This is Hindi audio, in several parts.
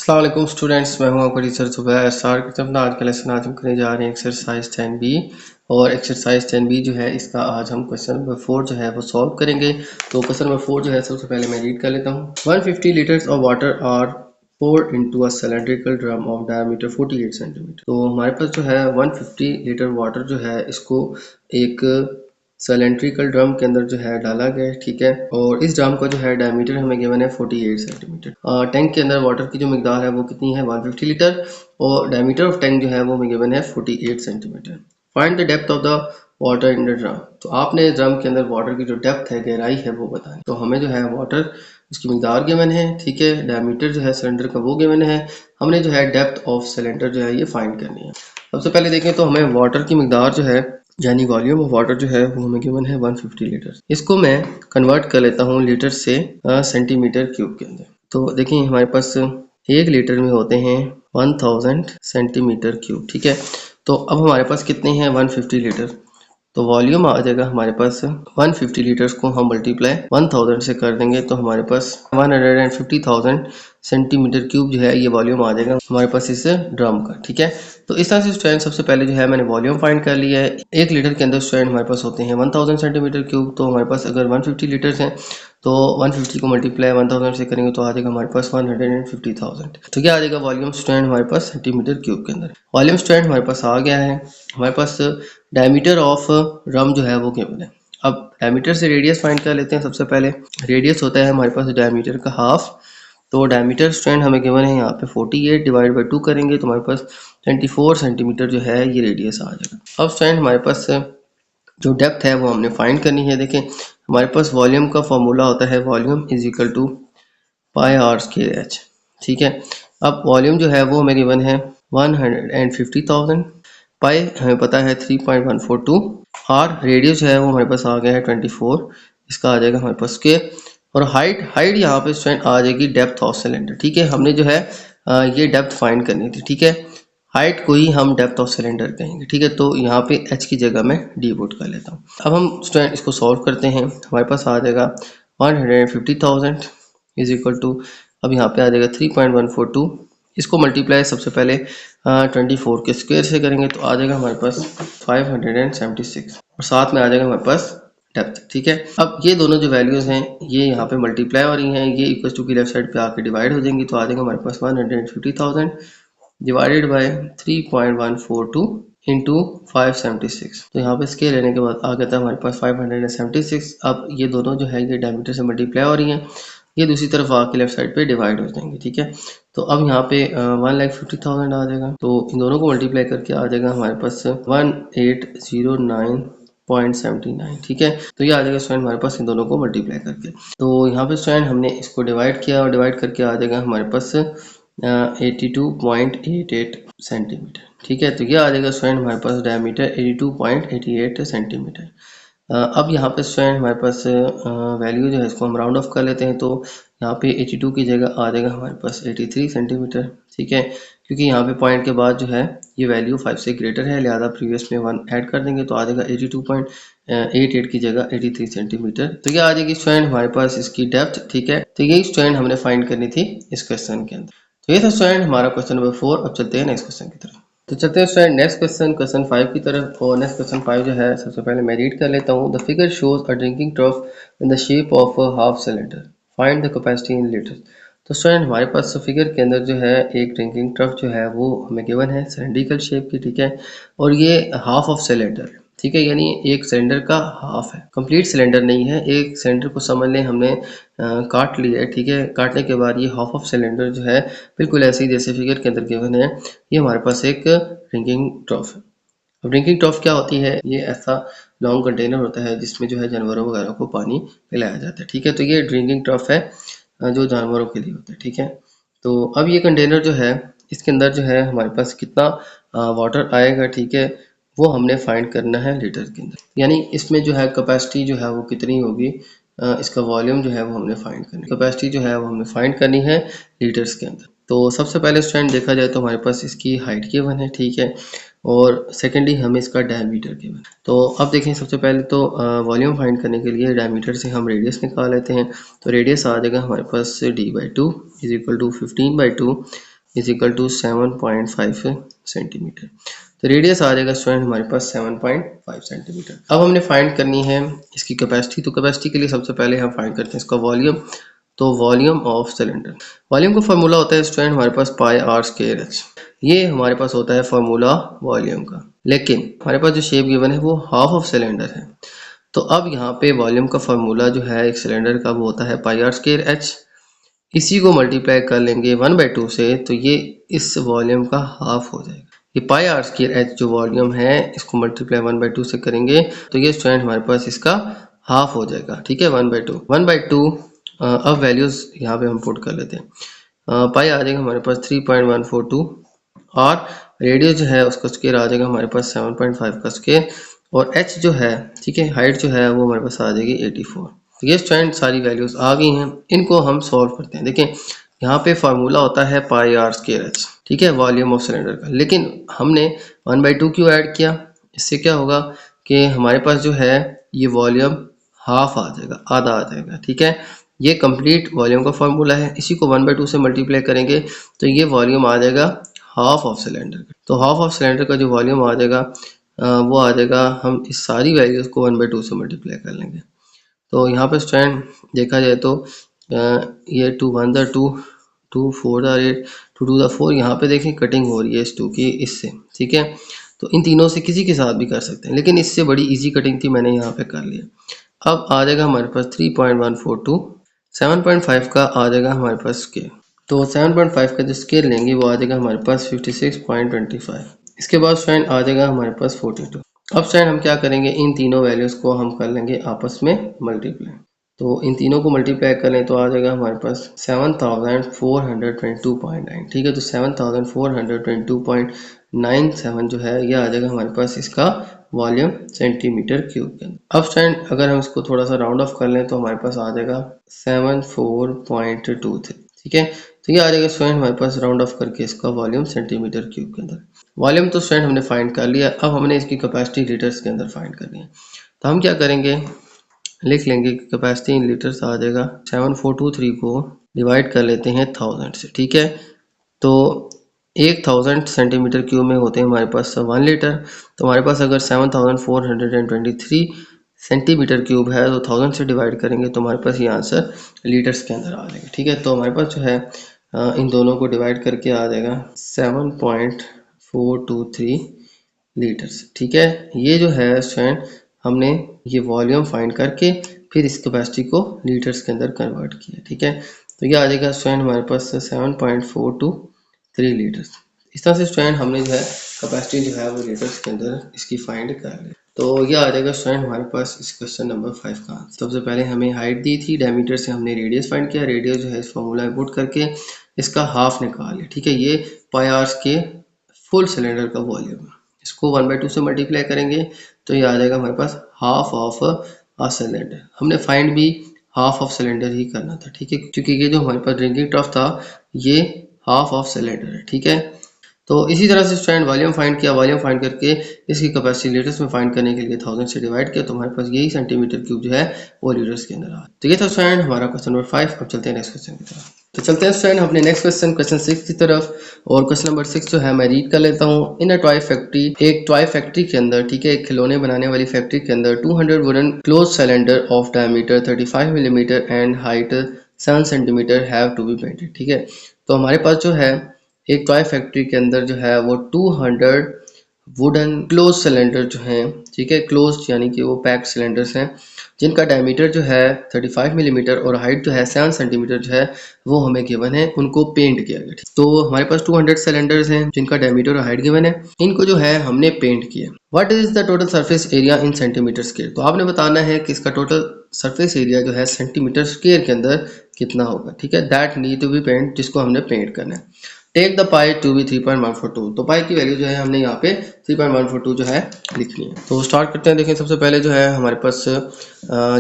अस्सलाम वालेकुम स्टूडेंट्स, मैं हूं आपका टीचर जुबैर सार की तरफ। आज का लेसन आज हम करने जा रहे हैं एक्सरसाइज 10B। और एक्सरसाइज 10B जो है इसका आज हम क्वेश्चन नंबर 4 जो है वो सॉल्व करेंगे। तो क्वेश्चन नंबर 4 जो है सबसे पहले मैं रीड कर लेता हूँ। 150 litres of water are poured into a cylindrical drum of diameter 48 centimetre. तो हमारे पास जो है 150 लीटर वाटर जो है इसको एक सिलेंड्रिकल ड्रम के अंदर जो है डाला गया है, ठीक है। और इस ड्रम का जो है डायमीटर हमें गिवन है 48 सेंटीमीटर। टैंक के अंदर वाटर की जो मिकदार है वो कितनी है 150 लीटर, और डायमीटर ऑफ टैंक जो है वो हमें गिवन है 48 centimetre. Find the depth of the water in the drum. तो आपने ड्रम के अंदर वाटर की जो डेप्थ है, गहराई है, वो बताएं। तो हमें जो है वाटर उसकी मिकदार गिवन है, ठीक है। डायमीटर जो है सिलेंडर का वो गिवन है। हमने जो है डेप्थ ऑफ सिलेंडर जो है ये फाइंड करनी है। सबसे पहले देखें तो हमें वाटर की मिकदार जो है यानी वॉल्यूम ऑफ वाटर जो है वो हमें गिवन है 150 लीटर। इसको मैं कन्वर्ट कर लेता हूँ लीटर से सेंटीमीटर क्यूब के अंदर। तो देखिए हमारे पास 1 लीटर में होते हैं 1000 सेंटीमीटर क्यूब, ठीक है। तो अब हमारे पास कितने हैं 150 लीटर। तो वॉल्यूम आ जाएगा हमारे पास 150 लीटर्स को हम मल्टीप्लाई 1000 से कर देंगे तो हमारे पास 150,000 सेंटीमीटर क्यूब जो है ये वॉल्यूम आ जाएगा हमारे पास इस ड्रम का, ठीक है। तो इस तरह से स्टूडेंट सबसे पहले जो है मैंने वॉल्यूम फाइंड कर लिया है। 1 लीटर के अंदर स्टूडेंट हमारे पास होते हैं 1000 सेंटीमीटर क्यूब। तो हमारे पास अगर 150 लीटर्स हैं तो 150 को मल्टीप्लाई 1000 से करेंगे तो आ जाएगा हमारे पास 150,000। तो क्या आ जाएगा वॉल्यूम स्टूडेंट हमारे पास सेंटीमीटर क्यूब के अंदर। वॉल्यूम स्टूडेंट हमारे पास आ गया है। हमारे पास डायमीटर ऑफ ड्रम जो है वो गिवन है। अब डायमीटर से रेडियस फाइंड कर लेते हैं। सबसे पहले रेडियस होता है हमारे पास डायमीटर का हाफ। तो डायमीटर स्ट्रैंड हमें गिवन है यहाँ पे 48 डिवाइड बाई 2 करेंगे तो हमारे पास 24 सेंटीमीटर जो है ये रेडियस आ जाएगा। अब स्ट्रैंड हमारे पास जो डेप्थ है वो हमने फाइंड करनी है। देखें हमारे पास वॉल्यूम का फॉर्मूला होता है volume is equal to pi R square H, ठीक है। अब वॉल्यूम जो है वो हमें गिवन है 150,000, पाई हमें पता है 3.142, आर रेडियस जो है वो हमारे पास आ गया है 24, इसका आ जाएगा हमारे पास स्क्वायर। और हाइट यहाँ पे स्टूडेंट आ जाएगी डेप्थ ऑफ सिलेंडर, ठीक है। हमने जो है ये डेप्थ फाइंड करनी थी, ठीक है। हाइट को ही हम डेप्थ ऑफ सिलेंडर कहेंगे, ठीक है। तो यहाँ पे एच की जगह मैं डी पुट कर लेता हूँ। अब हम स्टूडेंट इसको सॉल्व करते हैं। हमारे पास आ जाएगा 150,000 इज इक्वल टू, अब यहाँ पे आ जाएगा 3.142। इसको मल्टीप्लाई सबसे पहले 24 के स्क्वायर से करेंगे तो आ जाएगा हमारे पास 576, और साथ में आ जाएगा हमारे पास डेप्थ, ठीक है। अब ये दोनों जो वैल्यूज हैं ये यहाँ पे मल्टीप्लाई हो रही हैं, ये इक्वल टू की लेफ्ट साइड पे आके डिवाइड हो जाएंगी तो आ जाएगा हमारे पास 150,000 डिवाइडेड बाय 3.142 इंटू 576। तो यहाँ पे स्केल लेने के बाद आ गया था हमारे पास 576। अब ये दोनों जो है ये डायमीटर से मल्टीप्लाई हो रही हैं, ये दूसरी तरफ आके लेफ्ट साइड पे डिवाइड हो जाएंगे, ठीक है। तो अब यहाँ पे 1,50,000 आ जाएगा। तो इन दोनों को मल्टीप्लाई करके आ जाएगा हमारे पास 1809.79, ठीक है। तो ये आ जाएगा स्टूडेंट हमारे पास इन दोनों को मल्टीप्लाई करके। तो यहाँ पे स्टूडेंट हमने इसको डिवाइड किया और डिवाइड करके आ जाएगा हमारे पास 82.88 सेंटीमीटर, ठीक है। तो ये आ जाएगा स्टूडेंट हमारे पास डायमीटर 82.88 सेंटीमीटर। अब यहाँ पे स्टूडेंट हमारे पास वैल्यू जो है इसको हम राउंड ऑफ कर लेते हैं। तो यहाँ पे 82 की जगह आ जाएगा हमारे पास 83 सेंटीमीटर, ठीक है। क्योंकि यहाँ पे पॉइंट के बाद जो है ये वैल्यू 5 से ग्रेटर है, लिहाजा प्रीवियस में 1 ऐड कर देंगे तो आ जाएगा 82.88 की जगह 83 सेंटीमीटर। तो ये आ जाएगी स्टूडेंट हमारे पास इसकी डेप्थ, ठीक है। तो यही स्टूडेंट हमने फाइंड करनी थी इस क्वेश्चन के अंदर। तो ये था स्टूडेंट हमारा क्वेश्चन नंबर 4। अब चलते हैं नेक्स्ट क्वेश्चन की तरफ। तो चलते हैं स्टूडेंट नेक्स्ट क्वेश्चन 5 की तरफ। और नेक्स्ट क्वेश्चन 5 जो है सबसे पहले मैं रीड कर लेता हूँ। The figure shows a drinking trough in the shape of a half cylinder, find the capacity in litre. तो स्टूडेंट हमारे पास फिगर के अंदर जो है एक ड्रिंकिंग ट्रफ जो है वो हमें गिवन है सिलेंड्रिकल शेप की, ठीक है। और ये हाफ ऑफ सिलेंडर, ठीक है, यानी एक सिलेंडर का हाफ है, कंप्लीट सिलेंडर नहीं है। एक सिलेंडर को समझ लें हमने काट लिया है, ठीक है। काटने के बाद ये हाफ ऑफ सिलेंडर जो है बिल्कुल ऐसे ही जैसे फिगर के अंदर गिवन है, ये हमारे पास एक ड्रिंकिंग ट्रफ है। अब ड्रिंकिंग ट्रफ क्या होती है, ये ऐसा लॉन्ग कंटेनर होता है जिसमें जो है जानवरों वगैरह को पानी पिलाया जाता है, ठीक है। तो ये ड्रिंकिंग ट्रफ है जो जानवरों के लिए होता है, ठीक है। तो अब ये कंटेनर जो है इसके अंदर जो है हमारे पास कितना वाटर आएगा, ठीक है, वो हमने फाइंड करना है लीटर के अंदर। यानी इसमें जो है कैपेसिटी जो है वो कितनी होगी, इसका वॉल्यूम जो है वो हमने फाइंड करनी, कैपेसिटी जो है वो हमने फाइंड करनी है लीटर्स के अंदर। तो सबसे पहले स्टूडेंट देखा जाए तो हमारे पास इसकी हाइट गिवन है, ठीक है। और सेकेंडली हमें इसका डायमीटर गिवन। तो अब देखें सबसे पहले तो वॉल्यूम फाइंड करने के लिए डायमीटर से हम रेडियस निकाल लेते हैं। तो रेडियस आ जाएगा हमारे पास d/2 is equal to 15/2। Is equal to 7.5 centimetre. तो रेडियस आ जाएगा स्टूडेंट हमारे पास 7.5 सेंटीमीटर। अब हमने फाइंड करनी है इसकी कैपेसिटी। तो कैपेसिटी के लिए सबसे पहले हम फाइंड करते हैं इसका वॉल्यूम। तो वॉल्यूम ऑफ सिलेंडर, वॉल्यूम का फार्मूला होता है स्टूडेंट हमारे पास पाई आर स्क्वायर एच। ये हमारे पास होता है फार्मूला वॉल्यूम का, लेकिन हमारे पास जो शेप गिवन है वो हाफ ऑफ सिलेंडर है। तो अब यहाँ पे वॉल्यूम का फार्मूला जो है एक सिलेंडर का वो होता है पाई आर स्क्वायर एच। इसी को मल्टीप्लाई कर लेंगे 1/2 से, तो ये इस वॉल्यूम का हाफ हो जाएगा। ये पाई आर स्क्वायर एच जो वॉल्यूम है इसको मल्टीप्लाई 1/2 से करेंगे तो ये स्टूडेंट हमारे पास इसका हाफ हो जाएगा। ठीक है, 1/2 अब वैल्यूज यहाँ पे हम पुट कर लेते हैं। पाई आ जाएगा हमारे पास 3.142 और रेडियस जो है उसका स्क्वायर आ जाएगा हमारे पास 7.5 का स्क्वायर, और एच जो है, ठीक है, हाइट जो है वो हमारे पास आ जाएगी 84। तो ये स्टूडेंट सारी वैल्यूज आ गई हैं, इनको हम सॉल्व करते हैं। देखें यहाँ पे फार्मूला होता है पाई आर स्क्वायर एच, ठीक है, वॉल्यूम ऑफ सिलेंडर का, लेकिन हमने 1/2 क्यों ऐड किया? इससे क्या होगा कि हमारे पास जो है ये वॉल्यूम हाफ आ जाएगा, आधा आ जाएगा। ठीक है, ये कंप्लीट वॉल्यूम का फार्मूला है, इसी को 1/2 से मल्टीप्लाई करेंगे तो ये वॉल्यूम आ जाएगा हाफ ऑफ सिलेंडर का। तो हाफ ऑफ सिलेंडर का जो वॉल्यूम आ जाएगा वो आ जाएगा, हम इस सारी वैल्यूज को 1/2 से मल्टीप्लाई कर लेंगे। तो यहाँ पे स्टूडेंट देखा जाए तो ये 2 1 ज़ा 2, 2 4 ज़ा 8, 2 2 ज़ा 4, यहाँ पे देखें कटिंग हो रही है इस 2 की इससे। ठीक है, तो इन तीनों से किसी के साथ भी कर सकते हैं, लेकिन इससे बड़ी इजी कटिंग थी, मैंने यहाँ पे कर लिया। अब आ जाएगा हमारे पास 3.142, 7.5 का आ जाएगा हमारे पास स्केल। तो 7.5 का जो स्केल लेंगे वो आ जाएगा हमारे पास 56.25। इसके बाद स्टूडेंट आ जाएगा हमारे पास 42। अब स्टूडेंट हम क्या करेंगे, इन तीनों वैल्यूज को हम कर लेंगे आपस में मल्टीप्लाई। तो इन तीनों को मल्टीप्लाई करें तो आ जाएगा हमारे पास 7422.9। ठीक है, तो 7422.97 जो है ये आ जाएगा हमारे पास इसका वॉल्यूम सेंटीमीटर क्यूब के अंदर। अब स्टूडेंट अगर हम इसको थोड़ा सा राउंड ऑफ कर लें तो हमारे पास आ जाएगा 74.23। ठीक है, तो ये आ जाएगा स्टूडेंट हमारे पास राउंड ऑफ करके इसका वॉल्यूम सेंटीमीटर क्यूब के अंदर। वॉल्यूम तो स्टूडेंट हमने फाइंड कर लिया, अब हमने इसकी कैपेसिटी लीटर्स के अंदर फाइंड करनी है। तो हम क्या करेंगे, लिख लेंगे कि कैपेसिटी इन लीटर्स आ जाएगा 7423 को डिवाइड कर लेते हैं 1000 से। ठीक है, तो 1000 सेंटीमीटर क्यूब में होते हैं हमारे पास 1 लीटर। तो हमारे पास अगर 7423 सेंटीमीटर क्यूब है तो 1000 से डिवाइड करेंगे तो हमारे पास ये आंसर लीटर्स के अंदर आ जाएगा। ठीक है, तो हमारे पास जो है इन दोनों को डिवाइड करके आ जाएगा 7.423 लीटर्स। ठीक है, ये जो है स्टूडेंट हमने ये वॉल्यूम फाइंड करके फिर इस कैपेसिटी को लीटर्स के अंदर कन्वर्ट किया। ठीक है, तो ये आ जाएगा स्टूडेंट हमारे पास 7.423 लीटर्स। इस तरह से स्टूडेंट हमने जो है कैपेसिटी जो है वो लीटर्स के अंदर इसकी फाइंड कर ली। तो ये आ जाएगा स्टूडेंट हमारे पास इस क्वेश्चन नंबर 5 का आंसर। सबसे पहले हमें हाइट दी थी, डायमीटर से हमने रेडियस फाइंड किया, रेडियस जो है इस फॉर्मूला में पुट करके इसका हाफ निकाल लिया। ठीक है, ये पाई आर्स के फुल सिलेंडर का वॉल्यूम है, इसको 1/2 से मल्टीप्लाई करेंगे तो ये आ जाएगा हमारे पास हाफ ऑफ अ सिलेंडर। हमने फाइंड भी हाफ ऑफ सिलेंडर ही करना था। ठीक है, क्योंकि ये जो हमारे पास ड्रिंकिंग ट्रफ था ये हाफ ऑफ सिलेंडर है। ठीक है, तो इसी तरह से स्टूडेंट वॉल्यूम फाइंड किया, वॉल्यूम फाइंड करके इसकी कैपेसिटी लीटर्स में फाइंड करने के लिए 1000 से डिवाइड किया तो हमारे पास यही सेंटीमीटर क्यूब जो है वो लीटर्स के अंदर आ। तो ये था स्टूडेंट हमारा क्वेश्चन नंबर 5। अब चलते हैं नेक्स्ट क्वेश्चन की तरफ। तो चलते हैं स्टूडेंट अपने नेक्स्ट क्वेश्चन 6 की तरफ, और क्वेश्चन नंबर 6 जो है मैं रीड कर लेता हूँ। इन अ टॉय फैक्ट्री, एक टॉय फैक्ट्री के अंदर, ठीक है, एक खिलौने बनाने वाली फैक्ट्री के अंदर 200 wooden close cylinder of diameter 35 millimetre and height 7 centimetre have to be painted. ठीक है, तो हमारे पास जो है एक टॉय फैक्ट्री के अंदर जो है वो 200 वुडन क्लोज सिलेंडर जो हैं, ठीक है, क्लोज यानी कि वो पैक्ड सिलेंडर्स हैं, जिनका डायमीटर जो है 35 मिलीमीटर और हाइट जो है 7 सेंटीमीटर जो है वो हमें गिवन है, उनको पेंट किया गया। तो हमारे पास 200 सिलेंडर्स हैं जिनका डायमीटर और हाइट गिवन है, इनको जो है हमने पेंट किया। What is the total surface area in centimetre square? तो आपने बताना है कि इसका टोटल सरफेस एरिया जो है सेंटीमीटर स्क्वायर के अंदर कितना होगा। ठीक है, that need to be paint, जिसको हमने पेंट करना है। Take the pi to be 3.142, तो पाई की वैल्यू जो है हमने यहाँ पे 3.142 जो है लिखनी है। तो स्टार्ट करते हैं। देखें सबसे पहले जो है हमारे पास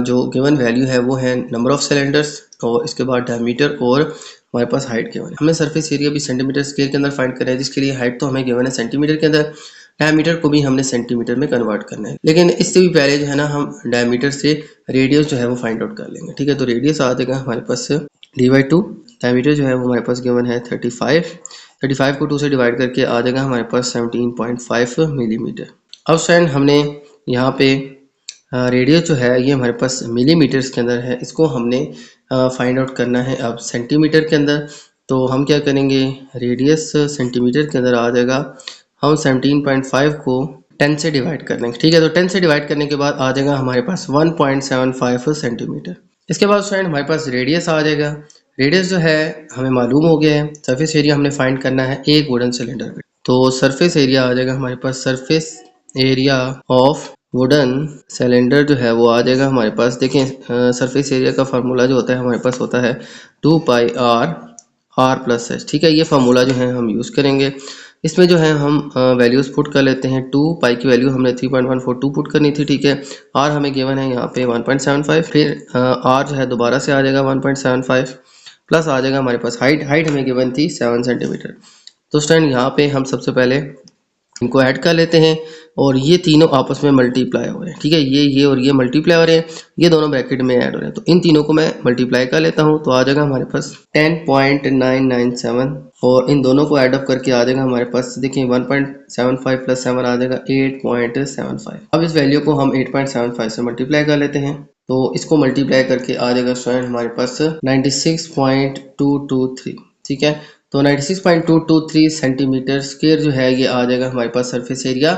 जो गिवन वैल्यू है वो है नंबर ऑफ सिलेंडर्स, और इसके बाद डायमीटर और हमारे पास हाइट गिवन है। हमें सरफेस एरिया भी सेंटीमीटर स्क्वायर के अंदर फाइंड करना है, जिसके लिए हाइट तो हमें गिवन है सेंटीमीटर के अंदर, डायमीटर को भी हमने सेंटीमीटर में कन्वर्ट करना है। लेकिन इससे भी पहले जो है ना हम डायमीटर से रेडियस जो है वो फाइंड आउट कर लेंगे। ठीक है, तो रेडियस आ जाएगा हमारे पास d/2, डायमीटर जो है वो हमारे पास गिवन है 35 35 को 2 से डिवाइड करके आ जाएगा हमारे पास 17.5 मिलीमीटर। अब स्टूडेंट हमने यहाँ पे रेडियस जो है ये हमारे पास मिलीमीटर्स के अंदर है, इसको हमने फाइंड आउट करना है अब सेंटीमीटर के अंदर। तो हम क्या करेंगे, रेडियस सेंटीमीटर के अंदर आ जाएगा, हम 17.5 को 10 से डिवाइड कर लेंगे, ठीक है। तो 10 से डिवाइड करने के बाद आ जाएगा हमारे पास 1.75 सेंटीमीटर। इसके बाद स्टूडेंट हमारे पास रेडियस आ जाएगा। रेडियस जो है हमें मालूम हो गया है, सरफेस एरिया हमने फाइंड करना है एक वुडन सिलेंडर का। तो सरफेस एरिया आ जाएगा हमारे पास, surface area of wooden cylinder जो है वो आ जाएगा हमारे पास। देखें सरफेस एरिया का फार्मूला जो होता है हमारे पास होता है 2 पाई आर प्लस एच, ठीक है। ये फार्मूला जो है हम यूज़ करेंगे। इसमें जो है हम वैल्यूज़ पुट कर लेते हैं। 2 पाई की वैल्यू हमने 3.142 पुट करनी थी, ठीक है। आर हमें गिवन है यहाँ पे 1.75, फिर आर जो है दोबारा से आ जाएगा 1.75 प्लस आ जाएगा हमारे पास हाइट हमें गिवन थी 7 सेंटीमीटर। तो स्टूडेंट यहाँ पे हम सबसे पहले इनको ऐड कर लेते हैं और ये तीनों आपस में मल्टीप्लाई हो रहे हैं, ठीक है। ये और ये मल्टीप्लाई हो रहे हैं, ये दोनों ब्रैकेट में ऐड हो रहे हैं। तो इन तीनों को मैं मल्टीप्लाई कर लेता हूँ, तो आ जाएगा हमारे पास 10.997 और इन दोनों को ऐड अप करके आ जाएगा हमारे पास, देखिए 1.75 प्लस 7 आ जाएगा 8.75। अब इस वैल्यू को हम 8.75 से मल्टीप्लाई कर लेते हैं, तो इसको मल्टीप्लाई करके आ जाएगा स्टूडेंट हमारे पास 96.223, ठीक है। तो 96.223 सेंटीमीटर स्क्वायर जो है ये आ जाएगा हमारे पास सरफेस एरिया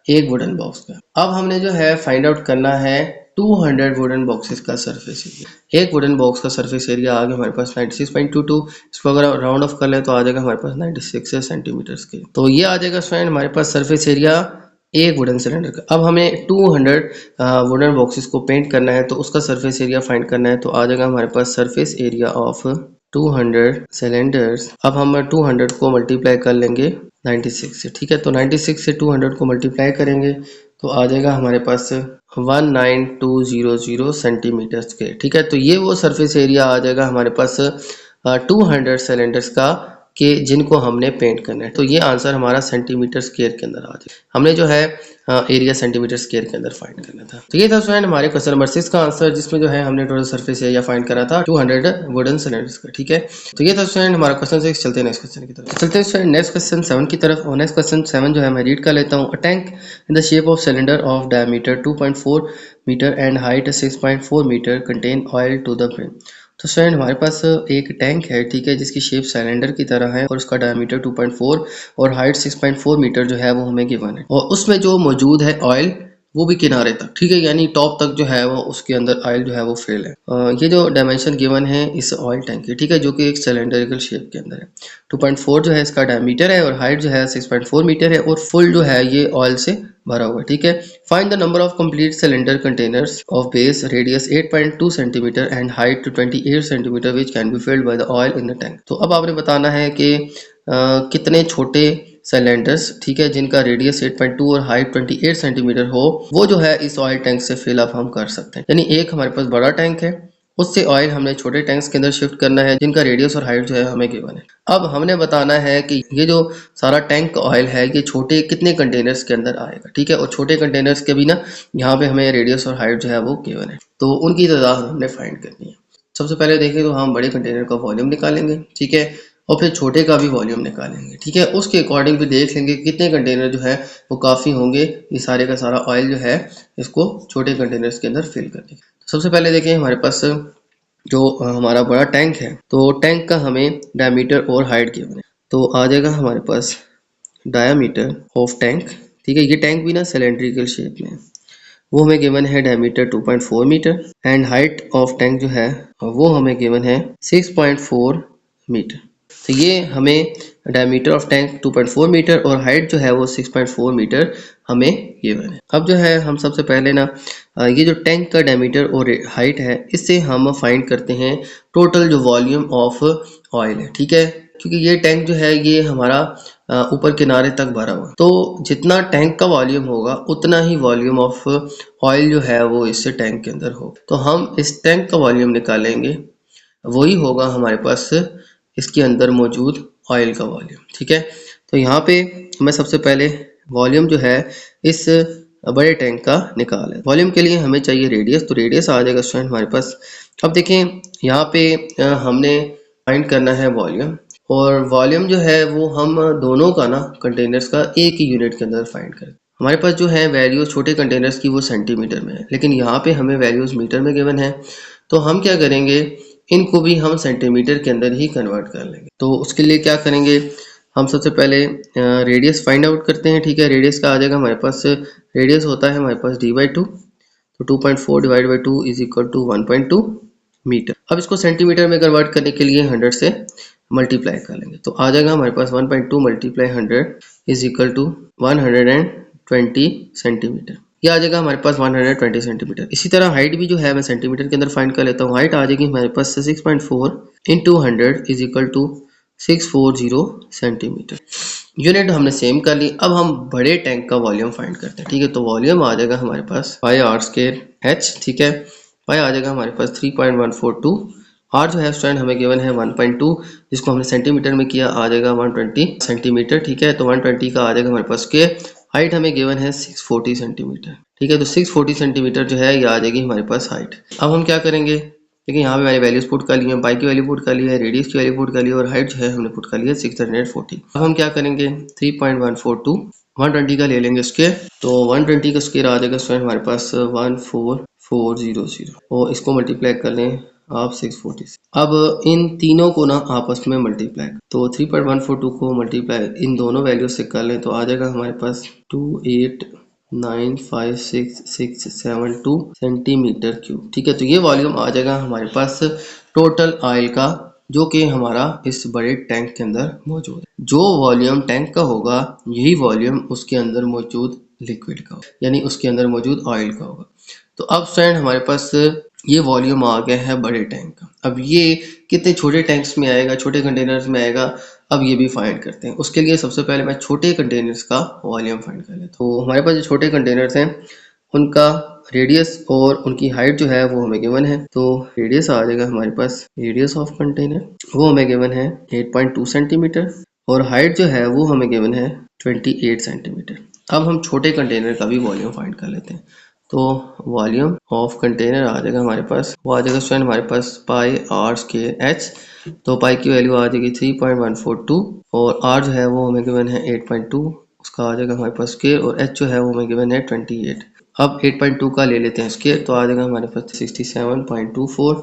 एक वुडन बॉक्स का। अब हमने जो है फाइंड आउट करना है 200 वुडन बॉक्सेस का सरफेस एरिया। एक वुडन बॉक्स का सरफेस एरिया आ गया हमारे पास 96.22, इसको अगर राउंड ऑफ कर लें तो आ जाएगा हमारे पास 96 सेंटीमीटर स्क्वायर। तो ये आ जाएगा स्टूडेंट हमारे पास सरफेस एरिया एक वुडन सिलेंडर का। अब हमें 200 वुडन बॉक्सेस को पेंट करना है, तो उसका सरफेस एरिया फाइंड करना है। तो आ जाएगा हमारे पास सरफेस एरिया ऑफ 200 सिलेंडर्स। अब हम 200 को मल्टीप्लाई कर लेंगे 96 से, ठीक है। तो 96 से 200 को मल्टीप्लाई करेंगे तो आ जाएगा हमारे पास 19200 सेंटीमीटर स्क्वायर, ठीक है। तो ये वो सरफेस एरिया आ जाएगा हमारे पास 200 सिलेंडर्स का, कि जिनको हमने पेंट करना है। तो ये आंसर हमारा सेंटीमीटर स्क्वायर के अंदर आ जाए। हमने जो है एरिया सेंटीमीटर स्क्वायर के अंदर फाइंड करना था। तो ये था स्टूडेंट हमारे क्वेश्चन नंबर 6 का आंसर, जिसमें जो है हमने टोटल सरफेस एरिया फाइंड करा था 200 वुडन सिलेंडर्स का, ठीक है। तो ये था स्टूडेंट हमारा क्वेश्चन 6। चलते हैं नेक्स्ट क्वेश्चन की तरफ। चलते हैं स्टूडेंट नेक्स्ट क्वेश्चन 7 की तरफ। और नेक्स्ट क्वेश्चन 7 जो है मैं रीड कर लेता हूँ। A tank in the shape of cylinder of diameter 2.4 metre and height 6.4 metre contain oil to the brim. तो स्टूडेंट हमारे पास एक टैंक है, ठीक है, जिसकी शेप सिलेंडर की तरह है और उसका डायमीटर 2.4 और हाइट 6.4 मीटर जो है वो हमें गिवन है। और उसमें जो मौजूद है ऑयल वो भी किनारे तक, ठीक है, यानी टॉप तक जो है वो उसके अंदर ऑयल जो है वो फेल है। ये जो डायमेंशन गिवन है इस ऑयल टैंक की, ठीक है, जो कि एक सिलेंडरिकल शेप के अंदर है। 2.4 जो है इसका डायमीटर है और हाइट जो है 6.4 मीटर है और फुल जो है ये ऑयल से भरा हुआ है, ठीक है। Find the number of complete cylinder containers of base radius 8.2 centimetre and height 28 centimetre which can be filled by the oil in the tank. तो अब आपने बताना है कि कितने छोटे सिलेंडर्स, ठीक है, जिनका रेडियस 8.2 और हाइट 28 सेंटीमीटर हो, वो जो है इस ऑयल टैंक से फिल अप हम कर सकते हैं। यानी एक हमारे पास बड़ा टैंक है, उससे ऑयल हमने छोटे टैंक्स के अंदर शिफ्ट करना है, जिनका रेडियस और हाइट जो है हमें गिवन है। अब हमने बताना है कि ये जो सारा टैंक का ऑयल है ये छोटे कितने कंटेनर्स के अंदर आएगा, ठीक है। और छोटे कंटेनर्स के भी ना यहाँ पे हमें रेडियस और हाइट जो है वो गिवन है, तो उनकी तादाद हमने फाइंड करनी है। सबसे पहले देखें तो हम बड़े कंटेनर का वॉल्यूम निकालेंगे, ठीक है, और फिर छोटे का भी वॉल्यूम निकालेंगे, ठीक है। उसके अकॉर्डिंग भी देख लेंगे कितने कंटेनर जो है वो काफ़ी होंगे ये सारे का सारा ऑयल जो है इसको छोटे कंटेनर्स के अंदर फिल करने। सबसे पहले देखें हमारे पास जो हमारा बड़ा टैंक है, तो टैंक का हमें डायमीटर और हाइट गिवन है। तो आ जाएगा हमारे पास डायमीटर ऑफ टैंक, ठीक है। ये टैंक भी ना सिलेंड्रिकल शेप में है, वो हमें गिवन है diameter 2.4 metre and height of tank जो है वो हमें गिवन है 6.4 मीटर। तो ये हमें डायमीटर ऑफ टैंक 2.4 मीटर और हाइट जो है वो 6.4 मीटर हमें गिवन है। अब जो है हम सबसे पहले ना ये जो टैंक का डायमीटर और हाइट है इससे हम फाइंड करते हैं टोटल जो वॉल्यूम ऑफ ऑयल है, ठीक है, क्योंकि ये टैंक जो है ये हमारा ऊपर किनारे तक भरा हुआ, तो जितना टैंक का वॉल्यूम होगा उतना ही वॉल्यूम ऑफ ऑयल जो है वो इससे टैंक के अंदर होगा। तो हम इस टैंक का वॉल्यूम निकालेंगे, वही होगा हमारे पास इसके अंदर मौजूद ऑयल का वॉल्यूम, ठीक है। तो यहाँ पे मैं सबसे पहले वॉल्यूम जो है इस बड़े टैंक का निकाल है। वॉल्यूम के लिए हमें चाहिए रेडियस, तो रेडियस आ जाएगा स्टूडेंट हमारे पास। अब देखें यहाँ पे हमने फाइंड करना है वॉल्यूम, और वॉल्यूम जो है वो हम दोनों का ना कंटेनर्स का एक ही यूनिट के अंदर फाइंड करें। हमारे पास जो है वैल्यूज छोटे कंटेनर्स की वो सेंटीमीटर में है, लेकिन यहाँ पे हमें वैल्यूज मीटर में गिवन है, तो हम क्या करेंगे, इनको भी हम सेंटीमीटर के अंदर ही कन्वर्ट कर लेंगे। तो उसके लिए क्या करेंगे, हम सबसे पहले रेडियस फाइंड आउट करते हैं। ठीक है, रेडियस का आ जाएगा हमारे पास, रेडियस होता है हमारे पास d/2, तो 2.4 divide by 2 is equal to 1.2 metre. अब इसको सेंटीमीटर में कन्वर्ट करने के लिए 100 से मल्टीप्लाई कर लेंगे, तो आ जाएगा हमारे पास 1.2 multiply 100 is equal to 120 centimetre. ये आ जाएगा हमारे पास 120 सेंटीमीटर। इसी तरह हाइट भी जो है मैं सेंटीमीटर के अंदर फाइंड कर लेता हूँ। हाइट आ जाएगी हमारे पास 6.4 into 100 is equal to 640 centimetre. Unit हमने सेम कर ली। अब हम बड़े टैंक का वॉल्यूम फाइंड करते हैं। ठीक है, तो वॉल्यूम आ जाएगा हमारे पास पाई आर स्क्वायर एच। ठीक है, पाई आ जाएगा हमारे पास 3.142। आर जो है स्टूडेंट हमें गिवन है 1.2, जिसको हमने सेंटीमीटर में किया आ जाएगा 120 सेंटीमीटर। ठीक है, तो 120 का आ जाएगा हमारे पास स्क्वायर। हाइट हमें गिवन है 640 सेंटीमीटर। ठीक है, तो 640 सेंटीमीटर जो है ये आ जाएगी हमारे पास हाइट। अब हम क्या करेंगे, देखिए यहाँ पे मैंने वैल्यूज पुट कर ली है, पाई की वैल्यू पुट कर ली है, रेडियस की वैल्यू पुट कर ली है, और हाइट जो है हमने पुट कर लिया 640। अब हम क्या करेंगे, 3.142 120 का ले लेंगे स्क्वायर, तो 120 का स्क्वायर आ जाएगा स्टूडेंट हमारे पास 14400, और इसको मल्टीप्लाई कर लें आप 640 से। अब इन तीनों को ना आपस में मल्टीप्लाई, तो 3.142 को मल्टीप्लाई इन दोनों वैल्यू से कर लें, तो आ जाएगा हमारे पास 2895672 सेंटीमीटर क्यूब। ठीक है, तो ये वॉल्यूम आ जाएगा हमारे पास टोटल ऑयल का, जो कि हमारा इस बड़े टैंक के अंदर मौजूद है। जो वॉल्यूम टैंक का होगा यही वॉल्यूम उसके अंदर मौजूद लिक्विड का होगा, यानी उसके अंदर मौजूद ऑयल का होगा। तो अब फ्रेंड हमारे पास ये वॉल्यूम आ गया है बड़े टैंक का। अब ये कितने छोटे टैंक्स में आएगा, छोटे कंटेनर्स में आएगा, अब ये भी फाइंड करते हैं। उसके लिए सबसे पहले मैं छोटे कंटेनर्स का वॉल्यूम फाइंड कर लेता हूँ। तो हमारे पास जो छोटे कंटेनर्स हैं उनका रेडियस और उनकी हाइट जो है वो हमें गिवन है। तो रेडियस आ जाएगा हमारे पास, रेडियस ऑफ कंटेनर वो हमें गिवन है 8.2 सेंटीमीटर, और हाइट जो है वो हमें गिवन है 28 सेंटीमीटर। अब हम छोटे कंटेनर का भी वॉल्यूम फाइंड कर लेते हैं। तो वॉल्यूम ऑफ कंटेनर आ जाएगा हमारे पास, वो आ जाएगा स्टूडेंट हमारे पास पाई आर स्क्वायर एच। तो पाई की वैल्यू आ जाएगी 3.142, और आर जो है वो हमें गिवन है 8.2, उसका आ जाएगा हमारे पास स्क्वायर, और एच जो है वो हमें गिवन है 28। अब 8.2 का ले लेते हैं स्क्वायर, तो आ जाएगा हमारे पास 67.24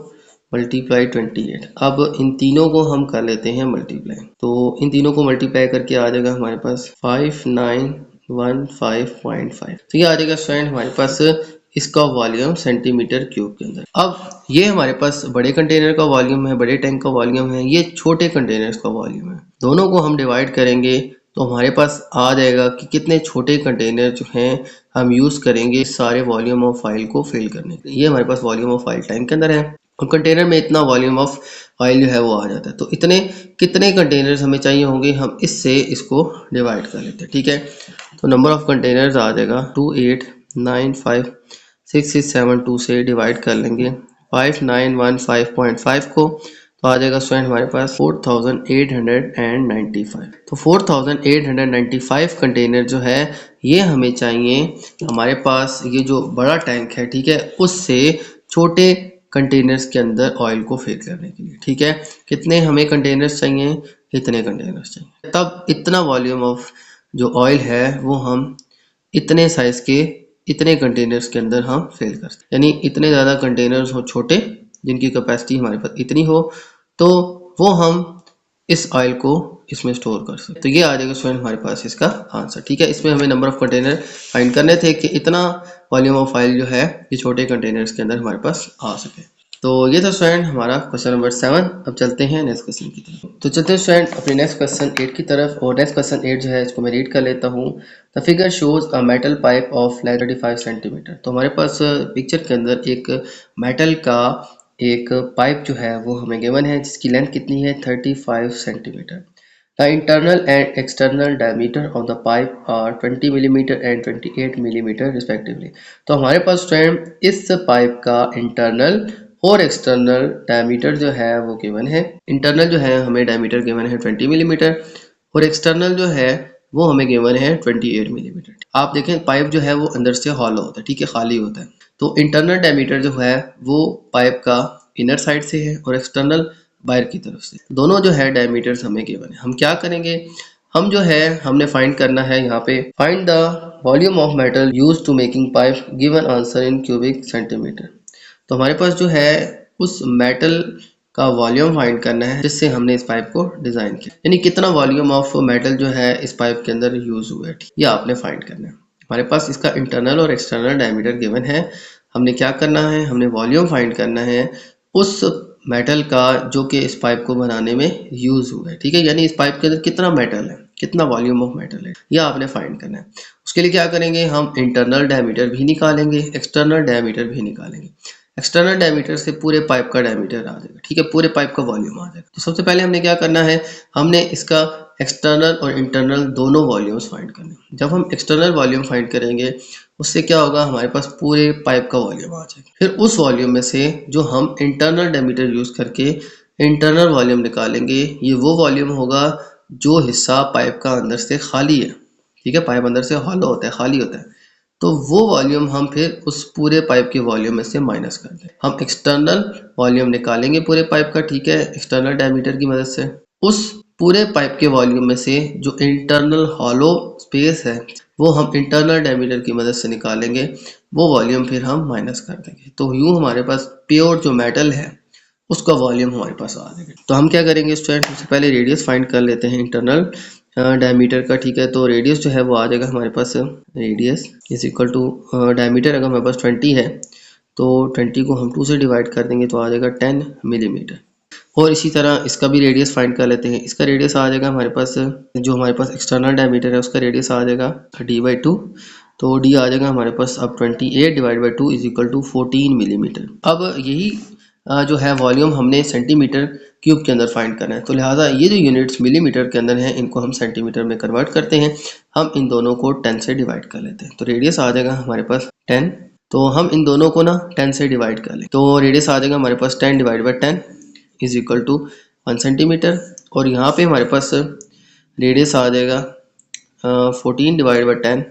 मल्टीप्लाई 28। अब इन तीनों को हम कर लेते हैं मल्टीप्लाई, तो इन तीनों को मल्टीप्लाई करके आ जाएगा हमारे पास 5915.5। तो ये आ जाएगा स्टूडेंट हमारे पास इसका वॉल्यूम सेंटीमीटर क्यूब के अंदर। अब ये हमारे पास बड़े कंटेनर का वॉल्यूम है, बड़े टैंक का वॉल्यूम है, ये छोटे कंटेनर्स का वॉल्यूम है। दोनों को हम डिवाइड करेंगे तो हमारे पास आ जाएगा कि कितने छोटे कंटेनर जो हैं हम यूज़ करेंगे सारे वॉल्यूम ऑफ ऑयल को फिल करने के लिए। ये हमारे पास वॉल्यूम ऑफ ऑयल टैंक के अंदर है, और कंटेनर में इतना वॉल्यूम ऑफ ऑयल जो है वो आ जाता है। तो इतने कितने कंटेनर्स हमें चाहिए होंगे, हम इससे इसको डिवाइड कर लेते हैं। ठीक है, तो नंबर ऑफ कंटेनर्स आ जाएगा 28956672 से डिवाइड कर लेंगे 5915.5 को, तो आ जाएगा स्टूडेंट हमारे पास 4895। तो 4895 कंटेनर जो है ये हमें चाहिए हमारे पास, ये जो बड़ा टैंक है ठीक है उससे छोटे कंटेनर्स के अंदर ऑयल को फिल करने के लिए। ठीक है, कितने हमें कंटेनर्स चाहिए, इतने कंटेनर्स चाहिए, तब इतना वॉल्यूम ऑफ जो ऑयल है वो हम इतने साइज के इतने कंटेनर्स के अंदर हम फिल कर सकते, यानी इतने ज़्यादा कंटेनर्स हो छोटे जिनकी कैपेसिटी हमारे पास इतनी हो, तो वो हम इस ऑयल को इसमें स्टोर कर सकते। तो ये आ जाएगा स्टूडेंट हमारे पास इसका आंसर। ठीक है, इसमें हमें नंबर ऑफ कंटेनर फाइंड करने थे कि इतना वॉल्यूम ऑफ ऑयल जो है ये छोटे कंटेनर्स के अंदर हमारे पास आ सके। तो ये था स्टूडेंट हमारा क्वेश्चन नंबर 7। अब चलते हैं नेक्स्ट क्वेश्चन की तरफ। तो चलते हैं स्टूडेंट अपने नेक्स्ट क्वेश्चन 8 की तरफ, और नेक्स्ट क्वेश्चन 8 जो है इसको मैं रीड कर लेता हूँ। The figure shows a metal pipe of length 35 centimetre. तो हमारे पास पिक्चर के अंदर एक मेटल का एक पाइप जो है वो हमें गिवन है, जिसकी लेंथ कितनी है 35 centimetre. The internal and external diameter of the pipe are 20 mm and 28 mm respectively। तो हमारे पास स्टूडेंट इस पाइप का इंटरनल और एक्सटर्नल डायमीटर जो है वो गिवन है। इंटरनल जो है हमें डायमीटर गिवन है 20 मिलीमीटर, और एक्सटर्नल जो है वो हमें गिवन है 28 मिलीमीटर। आप देखें पाइप जो है वो अंदर से हॉलो होता है, ठीक है, खाली होता है। तो इंटरनल डायमीटर जो है वो पाइप का इनर साइड से है, और एक्सटर्नल बाहर की तरफ से। दोनों जो है डायमीटर्स हमें गिवन है। हम क्या करेंगे, हम जो है हमने फाइंड करना है यहाँ पे find the volume of metal use to making pipe, given answer in cubic centimetre. तो हमारे पास जो है उस मेटल का वॉल्यूम फाइंड करना है जिससे हमने इस पाइप को डिजाइन किया, यानी कितना वॉल्यूम ऑफ मेटल जो है इस पाइप के अंदर यूज हुआ है, ये आपने फाइंड करना है। हमारे पास इसका इंटरनल और एक्सटर्नल डायमीटर गिवन है। हमने क्या करना है, हमने वॉल्यूम फाइंड करना है उस मेटल का जो कि इस पाइप को बनाने में यूज हुआ है, ठीक है, यानी इस पाइप के अंदर कितना मेटल है, कितना वॉल्यूम ऑफ मेटल है, यह आपने फाइंड करना है। उसके लिए क्या करेंगे, हम इंटरनल डायमीटर भी निकालेंगे, एक्सटर्नल डायमीटर भी निकालेंगे। एक्सटर्नल डायमीटर से पूरे पाइप का डायमीटर आ जाएगा, ठीक है, पूरे पाइप का वॉल्यूम आ जाएगा। तो सबसे पहले हमने क्या करना है, हमने इसका एक्सटर्नल और इंटरनल दोनों वॉल्यूम्स फाइंड करने। जब हम एक्सटर्नल वॉल्यूम फाइंड करेंगे उससे क्या होगा, हमारे पास पूरे पाइप का वॉल्यूम आ जाएगा। फिर उस वॉल्यूम में से जो हम इंटरनल डायमीटर यूज करके इंटरनल वॉल्यूम निकालेंगे, ये वो वॉल्यूम होगा जो हिस्सा पाइप का अंदर से खाली है, ठीक है, पाइप अंदर से हॉलो होता है, खाली होता है, तो वो वॉल्यूम हम फिर उस पूरे पाइप के वॉल्यूम में से माइनस कर दें। हम एक्सटर्नल वॉल्यूम निकालेंगे पूरे पाइप का, ठीक है, एक्सटर्नल डायमीटर की मदद से। उस पूरे पाइप के वॉल्यूम में से जो इंटरनल हॉलो स्पेस है वो हम इंटरनल डायमीटर की मदद से निकालेंगे, वो वॉल्यूम फिर हम माइनस कर देंगे। तो यूं हमारे पास प्योर जो मेटल है उसका वॉल्यूम हमारे पास आ जाएगा। तो हम क्या करेंगे स्टूडेंट, सबसे पहले रेडियस फाइंड कर लेते हैं इंटरनल डायमीटर का, ठीक है। तो रेडियस जो है वो आ जाएगा हमारे पास, radius is equal to diameter अगर हमारे पास 20 है तो 20 को हम 2 से डिवाइड कर देंगे तो आ जाएगा 10 मिलीमीटर। और इसी तरह इसका भी रेडियस फाइंड कर लेते हैं। इसका रेडियस आ जाएगा हमारे पास, जो हमारे पास एक्सटर्नल डायमीटर है उसका रेडियस आ जाएगा d/2। तो d आ जाएगा हमारे पास अब 28 divide by 2 is equal to 14 millimetre. अब यही जो है वॉल्यूम हमने सेंटीमीटर क्यूब के अंदर फाइंड करना है, तो लिहाजा ये जो यूनिट्स मिलीमीटर के अंदर है इनको हम सेंटीमीटर में कन्वर्ट करते हैं। हम इन दोनों को 10 से डिवाइड कर लेते हैं, तो रेडियस आ जाएगा हमारे पास 10। तो हम इन दोनों को ना 10 से डिवाइड कर लें तो रेडियस आ जाएगा हमारे पास 10 divide by 10 is equal to 1 centimetre. और यहाँ पे हमारे पास रेडियस आ जाएगा 14 divide by 10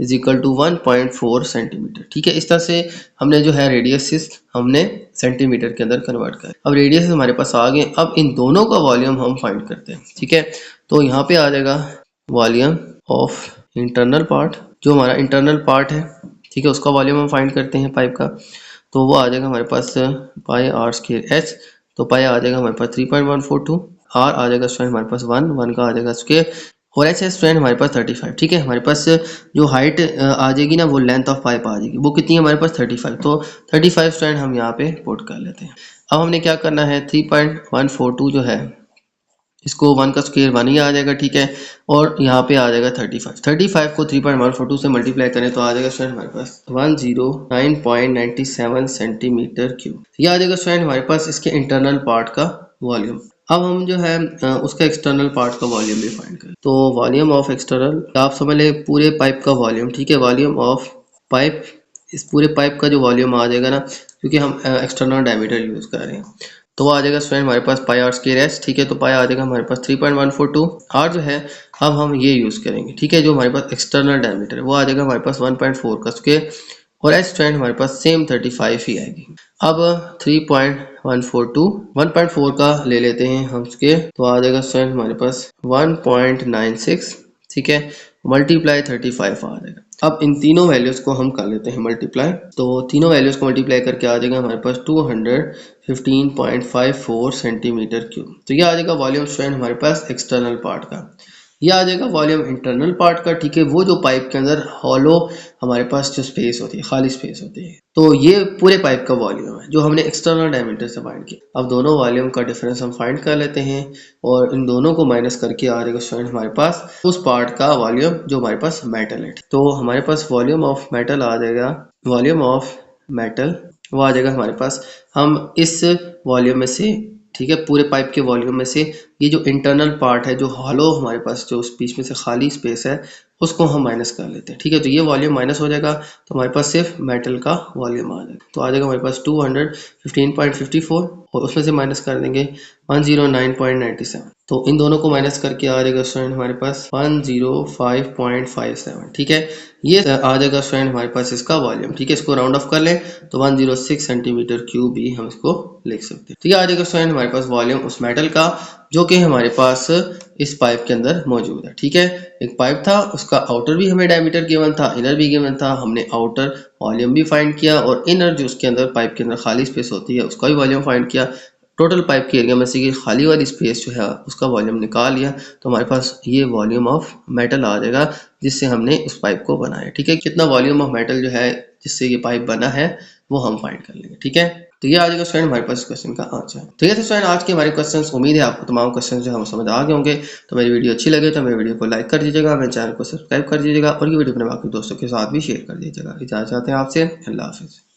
is equal to 1.4 centimetre, ठीक है। इस तरह से हमने जो है रेडियस हमने सेंटीमीटर के अंदर कन्वर्ट कर। अब रेडियस हमारे पास आ गए, अब इन दोनों का वॉल्यूम हम फाइंड करते हैं, ठीक है। तो यहाँ पे आ जाएगा वॉल्यूम ऑफ इंटरनल पार्ट, जो हमारा इंटरनल पार्ट है, ठीक है, उसका वॉल्यूम हम फाइंड करते हैं पाइप का। तो वो आ जाएगा हमारे पास पाई आर स्क्वायर एच, तो पाई आ जाएगा हमारे पास 3.142, आर आ जाएगा स्टूडेंट हमारे पास 1 का आ जाएगा स्क्वायर, और एच है स्टूडेंट हमारे पास 35, ठीक है। हमारे पास जो हाइट आ जाएगी ना वो लेंथ ऑफ पाइप आ जाएगी, वो कितनी है हमारे पास 35, तो 35 स्टूडेंट हम यहाँ पे पुट कर लेते हैं। अब हमने क्या करना है, 3.142 जो है इसको 1 का स्क्वायर 1 ही आ जाएगा, ठीक है, और यहाँ पे आ जाएगा 35 को 3.142 से मल्टीप्लाई करें तो आ जाएगा स्टूडेंट हमारे पास 109.97 सेंटीमीटर क्यूब। ये आ जाएगा स्टूडेंट हमारे पास इसके इंटरनल पार्ट का वॉल्यूम। अब हम जो है उसका एक्सटर्नल पार्ट का वॉल्यूम भी फाइंड करें। तो वॉल्यूम ऑफ एक्सटर्नल, आप समझ ले पूरे पाइप का वॉल्यूम, ठीक है, वॉल्यूम ऑफ पाइप, इस पूरे पाइप का जो वॉल्यूम आ जाएगा ना, क्योंकि हम एक्सटर्नल डायमीटर यूज कर रहे हैं, तो आ जाएगा स्टूडेंट हमारे पास पाई आर स्क्वायर एच, ठीक है। तो पाई आ जाएगा हमारे पास 3.142, आर जो है अब हम ये यूज करेंगे, ठीक है, जो हमारे पास एक्सटर्नल डायमीटर है वो आ जाएगा हमारे पास 1.4 का स्क्वायर, और एच स्टूडेंट हमारे पास सेम 35 ही आएगी। अब 3.142 1.4 का ले लेते हैं हम स्क्वायर, तो आ जाएगा स्टूडेंट हमारे पास 1.96, ठीक है, मल्टीप्लाई 35 आ जाएगा। अब इन तीनों वैल्यूज को हम कर लेते हैं मल्टीप्लाई, तो तीनों वैल्यूज को मल्टीप्लाई करके आ जाएगा हमारे पास 215.54 सेंटीमीटर क्यूब। तो ये आ जाएगा वॉल्यूम स्टूडेंट हमारे पास एक्सटर्नल पार्ट का। ये आ जाएगा वॉल्यूम इंटरनल पार्ट का, ठीक है, वो जो पाइप के अंदर हॉलो हमारे पास जो स्पेस होती है, खाली स्पेस होती है, तो ये पूरे पाइप का वॉल्यूम है जो हमने एक्सटर्नल डायमीटर से फाइंड किया। अब दोनों वॉल्यूम का डिफरेंस हम फाइंड कर लेते हैं और इन दोनों को माइनस करके आ जाएगा स्टूडेंट हमारे पास उस पार्ट का वॉल्यूम जो हमारे पास मेटल है। तो हमारे पास वॉल्यूम ऑफ मेटल आ जाएगा, वॉल्यूम ऑफ मेटल वो आ जाएगा हमारे पास, हम इस वॉल्यूम में से, ठीक है, पूरे पाइप के वॉल्यूम में से ये जो इंटरनल पार्ट है, जो हॉलो हमारे पास जो बीच में से खाली स्पेस है, उसको हम माइनस कर लेते हैं। ठीक है, तो ये वॉल्यूम माइनस हो जाएगा, तो हमारे पास सिर्फ मेटल का वॉल्यूम आ जाएगा। तो आ जाएगा हमारे पास 215.54 और उसमें से माइनस कर देंगे 109.97। तो इन दोनों को माइनस करके आ जाएगा स्टूडेंट हमारे पास 105.57। ठीक है, ये आ जाएगा स्टूडेंट हमारे पास इसका वॉल्यूम। ठीक है, इसको राउंड ऑफ कर लें तो 106 सेंटीमीटर क्यूब भी हम इसको लिख सकते हैं। ठीक है, आ जाएगा स्टूडेंट हमारे पास वॉल्यूम उस मेटल का जो कि हमारे पास इस पाइप के अंदर मौजूद है। ठीक है, एक पाइप था, उसका आउटर भी हमें डायमीटर गिवन था, इनर भी गिवन था। हमने आउटर वॉल्यूम भी फाइंड किया और इनर जो उसके अंदर पाइप के अंदर खाली स्पेस होती है उसका भी वॉल्यूम फाइंड किया। टोटल पाइप के एरिया में से ये खाली वाली स्पेस जो है उसका वॉल्यूम निकाल लिया, तो हमारे पास ये वॉल्यूम ऑफ मेटल आ जाएगा जिससे हमने उस पाइप को बनाया। ठीक है, कितना वॉल्यूम ऑफ मेटल जो है जिससे ये पाइप बना है वो हम फाइंड कर लेंगे। ठीक है, तो ये आ जाएगा स्टूडेंट हमारे पास क्वेश्चन का आंसर। ठीक है, तो स्टूडेंट आज के हमारे क्वेश्चंस, उम्मीद है आपको तमाम क्वेश्चन जो हम समझ आ गए होंगे। तो मेरी वीडियो अच्छी लगे तो मेरे वीडियो को लाइक कर दीजिएगा, मेरे चैनल को सब्सक्राइब कर दीजिएगा और ये वीडियो अपने बाकी दोस्तों के साथ भी शेयर कर दीजिएगा। इजाज़त चाहते हैं आपसे, अल्लाह हाफिज़।